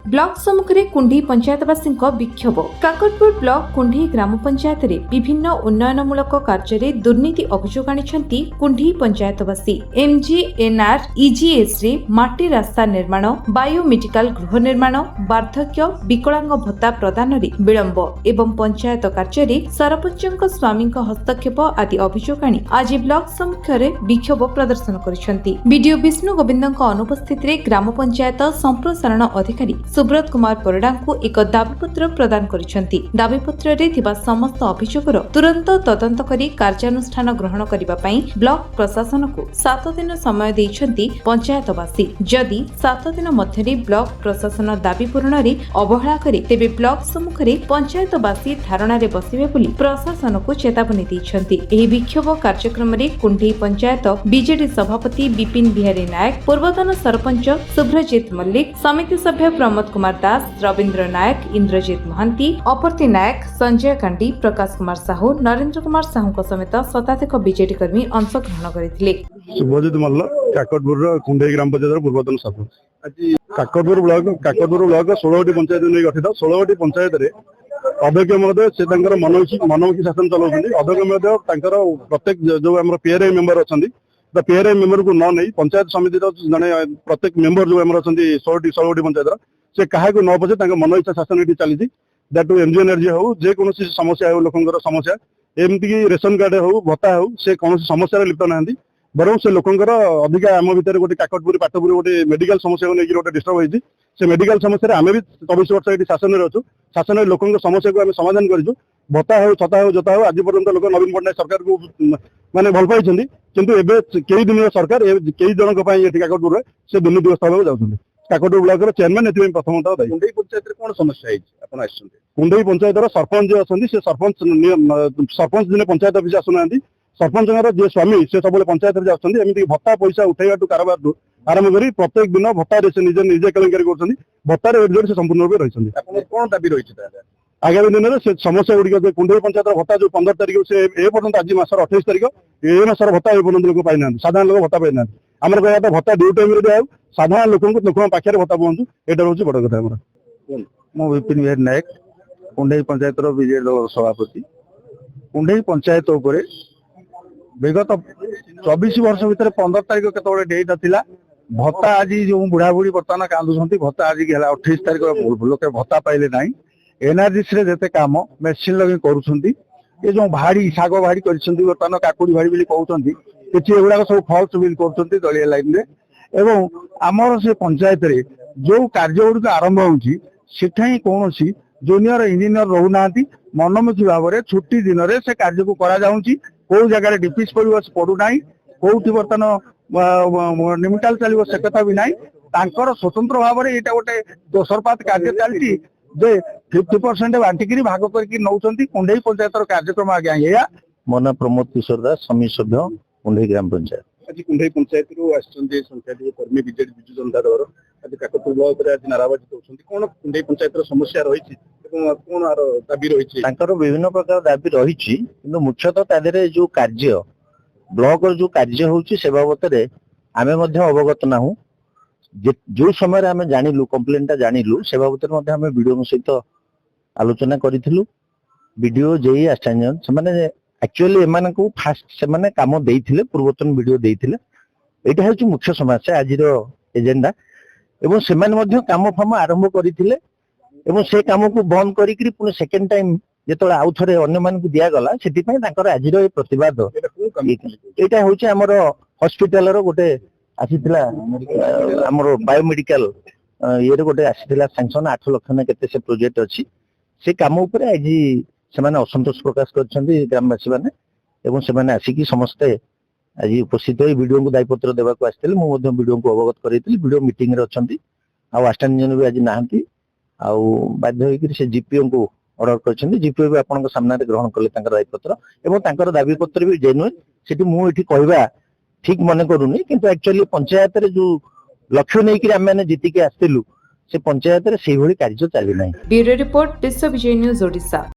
Block सम्मुखें कुंडी पंचायतवासी विक्षोभ। Kakatpur block कुंडी ग्राम पंचायत रे विभिन्न उन्नयनमूलक कार्य दुर्नीति अभियोग आनी कुंडी पंचायतवासी। एमजीएनआर इजीएस रे माटी रास्ता निर्माण, बायोमेडिकल गृह निर्माण, वार्धक्य विकलांग भत्ता प्रदान रे विलंब एवं पंचायत कार्य सरपंच स्वामी हस्तक्षेप आदि अभियोग आनी आज ब्लॉक सम्मुखें विक्षोभ प्रदर्शन करिसेंती। बीडीओ विष्णु गोविंद अनुपस्थित रे ग्राम पंचायत संप्रसारण अधिकारी सुब्रत कुमार परिडा को एक दाबीपत्र प्रदान करिसेंती। दाबीपत्र रे थिबा समस्त अभियोगर तुरंत तदंत करी कार्यानुष्ठान ग्रहण करिबा पई ब्लॉक प्रशासन को 7 दिन समय दैछंती पंचायतवासी। जदि 7 दिन मध्यरे ब्लॉक प्रशासन दाबी पूरण रे अवहेला करे तेबे ब्लॉक सम्मुख रे पंचायतवासी धारणा रे बसिबे बोली प्रशासन को चेतावनी दैछंती। एही विक्षोभ कार्यक्रम रे कुंडी पंचायत बीजेडी सभापति विपिन बिहारी नायक, पूर्वतन सरपंच सुब्रजित मल्लिक, समिति सभ्य प्रमोद कुमार दास, रविंद्र नायक, इंद्रजित महांती, अपर्ति नायक, संजय कांडी, प्रकाश कुमार साहू, नरेंद्र कुमार साहू समेत शताधिक बीजेडी कर्मी अंशग्रहण करथिले। सुब्रजित मल्लिक काकटपुर कुंडई ग्राम पंचायत पूर्वतन सरपंच। आज काकटपुर ब्लॉक 16टी पंचायत नहीं गठित। 16टी पंचायत रे अध्यक्ष महोदय से मनमुखी शासन चलाउछन्ती। अध्यक्ष महोदय प्रत्येक जो आम पीआरआई मेंबर अच्छा पीआरआई मेंबर को न नहीं पंचायत समिति जड़े प्रत्येक मेंबर जो आम अच्छा 16टी पंचायत से क्या न पचे मन इच्छा शासन ये चली दैट एमजीएनआरजी हो जेकोसी समस्या हो लोकर समस्या एमती रेशन कार्ड हो भत्ता हो से कौन समस्या लिप्त ना बर से लोकर अधिका आम भर गोटे काकटपुर पाटपुर गोटे मेडिकल समस्या को लेकिन गोटे डिस्टर्ब होती से मेडिकल समस्या आम भी 24 वर्ष ये शासन में अच्छु। शासन लोकों समस्या को आम समाधान करूँ। भत्ता हो छता हो जोता हो आज पर्यटन लोक नवीन पट्टनायक सरकार को माने भल पाई किंतु कई दिन सरकार कई जन काकटपुर से दुर्नीतिग्रस्त होगा जाऊँगी। काकटपुर ब्लॉक चेयरमैन ये प्रथमतः दायी। कुंडई पंचायत कौन समस्या है? कुंडई पंचायत सरपंच अच्छे से सरपंच दिने पंचायत ऑफिस आसुना सरपंच जे स्वामी से सब पंचायत आमती भत्ता पैसा उठेगा कारबार आरंभ कर प्रत्येक दिन भत्ता निजे निजे केलेंकारी कर भत्तार एडजोर से संपूर्ण रूप रही। कौन दाबी रही आगामी दिन में से समस्या गुड़िक कुंडई पंचायत भत्ता जो 15 तारीख से एपर्यंत आज मासर 28 तारीख ए मासर भत्ता एपर्यंत लोक पाई ना साधारण लोक भत्ता पाई ना आम कह भत्ता ड्यू टाइम दिया साधारण लोक पाखे भत्ता पहुंचू यहाँ हूँ बड़ कथा। मो विपिन बिहारी नायक कुंडई पंचायत बीजेडी सभापति। कुंडई पंचायत विगत 24 वर्ष भितर 15 तारीख केत डेट नाला भत्ता आज जो बुढ़ा बुढ़ी बर्तमान कांदुंट भत्ता आज 28 तारीख लोक भत्ता पाइले ना। एनआरजीसी जिते कम मेसीन लगे कर जो भाड़ी शाग भाड़ी कर काकुड़ी भाड़ी बोली कहते किसी एगुड़ा सब फल्स बिल कर दलिया लाइन में आमर से पंचायत रे जो कार्य गुड़िक आरंभ होता कौन जूनियर इंजीनियर रोना मनमुखी भाव में छुट्टी दिन में से कार्य को करा कौ जगह डिपिस पड़ूना कौटी बर्तमान निमिटाल चलो से कथा भी ना स्वतंत्र भाव में यहाँ गोटे दोसरपात कार्य चलती 50% बांटिकी भाग करके नौकरी कुंडई पंचायत कार्यक्रम आज्ञा या मो ना प्रमोद किशोर दास समिति सभ्य कुंडई ग्राम पंचायत। आज कुंडई पंचायत संख्या कर्मी बीजेडी विजु जनता दल आज काकटपुर ब्लॉक आज नाराबाजी होती कौन कुंडई पंचायत समस्या रही कौन दाबी रही? विभिन्न प्रकार दाबी रही मुख्यतः तादेह जो कार्य ब्लॉक जो कार्य होची से बाबत आमे अवगत नाहू। जो समय आमे जानिलु कंप्लेंटा जानिलु से बाबत आमे वीडियो सहित आलोचना करिथिलु। वीडियो जेई असिस्टेंट से माने एक्चुअली एमान को फास्ट से माने काम देइथिले पूर्वतन वीडियो देइथिले। एटा होची मुख्य समस्या आजिरो एजेंडा एवं से माने काम फाम आरंभ करिथिले एवं से काम को बंद करिकरी पुणे सेकंड टाइम जेतले आउ थरे अन्य मान को दिया गला सेति पय ताकर आजिरो प्रतिवाद एटा होची हमर हॉस्पिटल रो गोटे आसीथिला हमर बायोमेडिकल ये गोटे आसीथिला सैंक्शन 8 लाख ना केते से प्रोजेक्ट अछि से काम ऊपर आज से माने असंतोष प्रकाश करछन्ती ग्रामवासी माने एवं से माने आसी कि समस्त आज उपस्थित होई वीडियो को दायपत्र देबा को आस्थिले मो मध्ये वीडियो को अवगत करैतिली। वीडियो मीटिंग रे अछन्ती आ असिस्टेंट इंजीनियर भी आज नाहंती आ बाध्य होई कि से जीपीओ को ऑर्डर करछन्ती। जीपीओ भी आपन को सामने ग्रहण करले तांकर दायपत्र एवं तांकर दाबी पत्र भी जेन्युइन सेठी मु एठी कहबा ठीक मन करूनी किंतु एक्चुअली पंचायत रे जो लक्ष्य नहीं कि आम जीति के आसलु से पंचायत रे से कार्य चली ना। ब्यूरो रिपोर्ट विश्व विजय न्यूज ओडिशा।